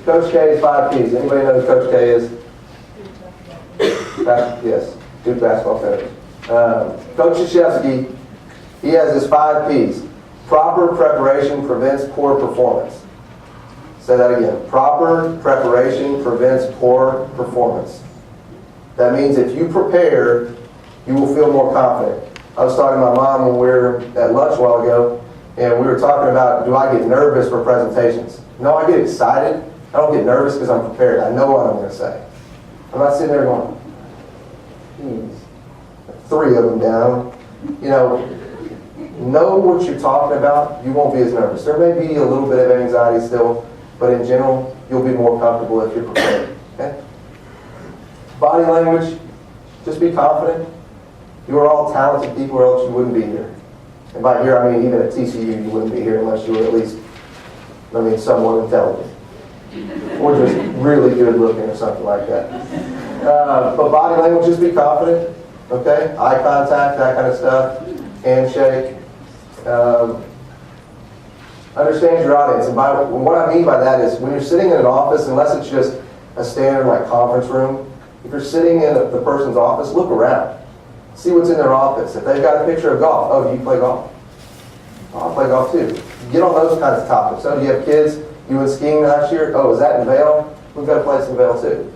Coach K's 5 P's. Anybody know who Coach K is? Yes, Duke basketball coach. Coach Krzyzewski, he has his 5 P's. Proper preparation prevents poor performance. Say that again. Proper preparation prevents poor performance. That means if you prepare, you will feel more confident. I was talking to my mom when we were at lunch a while ago, and we were talking about, do I get nervous for presentations? No, I get excited. I don't get nervous because I'm prepared. I know what I'm going to say. I'm not sitting there going, geez, 3 of them down. Know what you're talking about. You won't be as nervous. There may be a little bit of anxiety still, but in general, you'll be more comfortable if you're prepared. Okay? Body language, just be confident. You are all talented people, or else you wouldn't be here. And by here, I mean even at TCU, you wouldn't be here unless you were at least, somewhat intelligent. Or just really good looking or something like that. But body language, just be confident. Okay? Eye contact, that kind of stuff. Handshake. Understand your audience. And what I mean by that is when you're sitting in an office, unless it's just a standard conference room, if you're sitting in the person's office, look around. See what's in their office. If they've got a picture of golf, oh, do you play golf? Oh, I play golf too. Get on those kinds of topics. So do you have kids? You went skiing last year? Oh, is that in Vail? We've got a place in Vail too.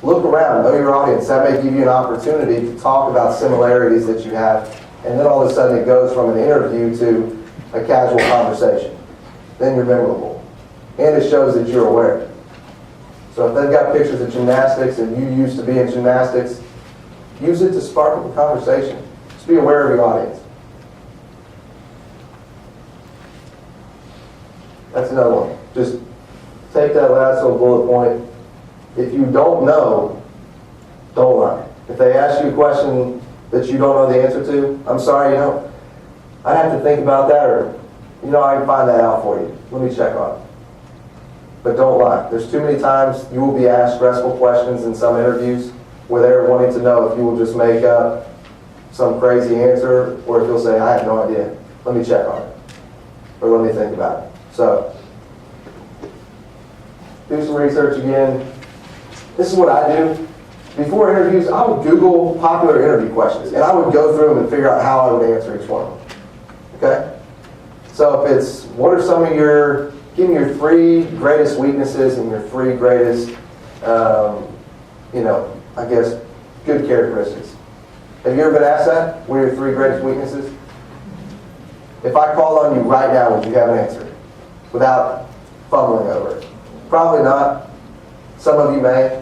Look around, know your audience. That may give you an opportunity to talk about similarities that you have, and then all of a sudden it goes from an interview to a casual conversation. Then you're memorable. And it shows that you're aware. So if they've got pictures of gymnastics and you used to be in gymnastics, use it to spark up a conversation. Just be aware of your audience. That's another one. Just take that last little bullet point. If you don't know, don't lie. If they ask you a question that you don't know the answer to, I'm sorry, I have to think about that, or, I can find that out for you. Let me check on it. But don't lie. There's too many times you will be asked stressful questions in some interviews where they're wanting to know if you will just make up some crazy answer, or if you'll say, I have no idea. Let me check on it. Or let me think about it. So, do some research again. This is what I do. Before interviews, I would Google popular interview questions, and I would go through them and figure out how I would answer each one of them. Okay? So if it's, give me your 3 greatest weaknesses and your 3 greatest, I guess, good characteristics. Have you ever been asked that? What are your 3 greatest weaknesses? If I called on you right now, would you have an answer? Without fumbling over it? Probably not. Some of you may.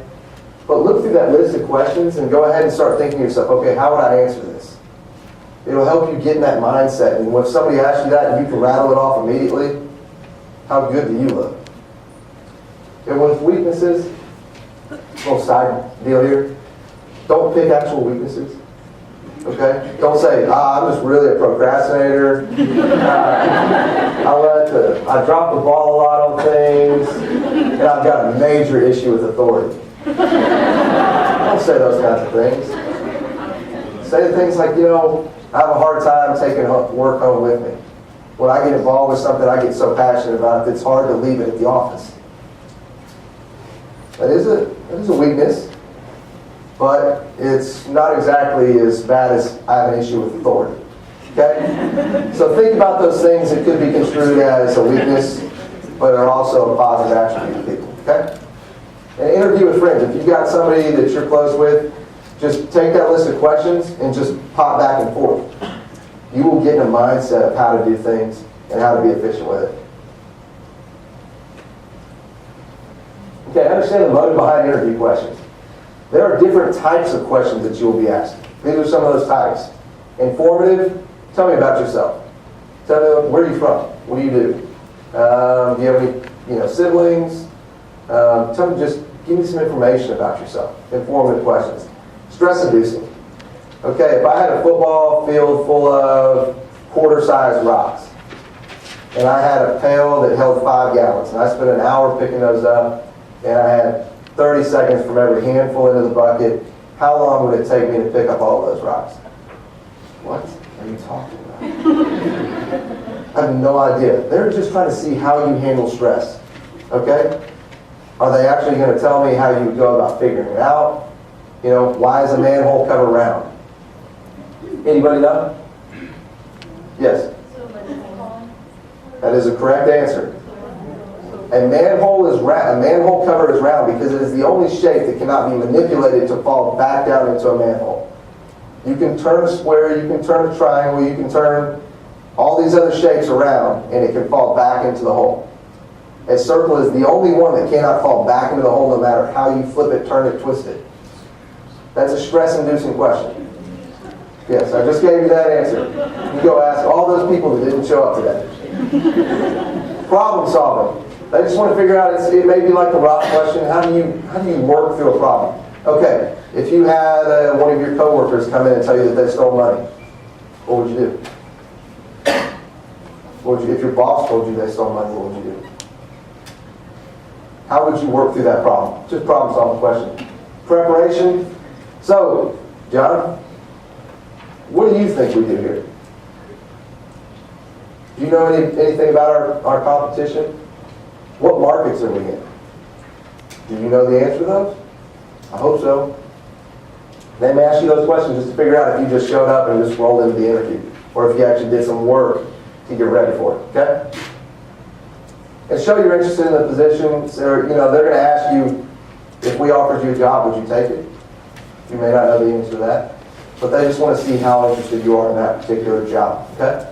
But look through that list of questions and go ahead and start thinking to yourself, okay, how would I answer this? It'll help you get in that mindset. And when somebody asks you that and you can rattle it off immediately, how good do you look? And with weaknesses, little side deal here, don't pick actual weaknesses. Okay? Don't say, I'm just really a procrastinator. I drop the ball a lot on things, and I've got a major issue with authority. Don't say those kinds of things. Say things like, I have a hard time taking work home with me. When I get involved with something I get so passionate about, it's hard to leave it at the office. That is a weakness, but it's not exactly as bad as I have an issue with authority. Okay? So think about those things that could be construed as a weakness, but are also a positive attribute to people. Okay? And interview with friends. If you've got somebody that you're close with, just take that list of questions and just pop back and forth. You will get in a mindset of how to do things and how to be efficient with it. Okay, understand the motive behind interview questions. There are different types of questions that you will be asked. These are some of those types. Informative, tell me about yourself. Tell me, where are you from? What do you do? Do you have any siblings? Tell me, just give me some information about yourself. Informative questions. Stress-inducing. Okay, if I had a football field full of quarter-sized rocks, and I had a pail that held 5 gallons, and I spent an hour picking those up, and I had 30 seconds from every handful into the bucket, how long would it take me to pick up all those rocks? What are you talking about? I have no idea. They're just trying to see how you handle stress. Okay? Are they actually going to tell me how you would go about figuring it out? You know, why is a manhole cover round? Anybody know? Yes. That is a correct answer. A manhole is round. A manhole cover is round because it is the only shape that cannot be manipulated to fall back down into a manhole. You can turn a square, you can turn a triangle, you can turn all these other shapes around, and it can fall back into the hole. A circle is the only one that cannot fall back into the hole no matter how you flip it, turn it, twist it. That's a stress-inducing question. Yes, I just gave you that answer. You go ask all those people that didn't show up today. Problem solving. They just want to figure out, it may be like the rock question, how do you work through a problem? Okay, if you had one of your coworkers come in and tell you that they stole money, what would you do? If your boss told you they stole money, what would you do? How would you work through that problem? Just problem solving question. Preparation. So, John, what do you think we do here? Do you know anything about our competition? What markets are we in? Do you know the answer to those? I hope so. They may ask you those questions just to figure out if you just showed up and just rolled into the interview, or if you actually did some work to get ready for it, okay? And show you're interested in the position. So, they're going to ask you, if we offered you a job, would you take it? You may not know the answer to that, but they just want to see how interested you are in that particular job, okay?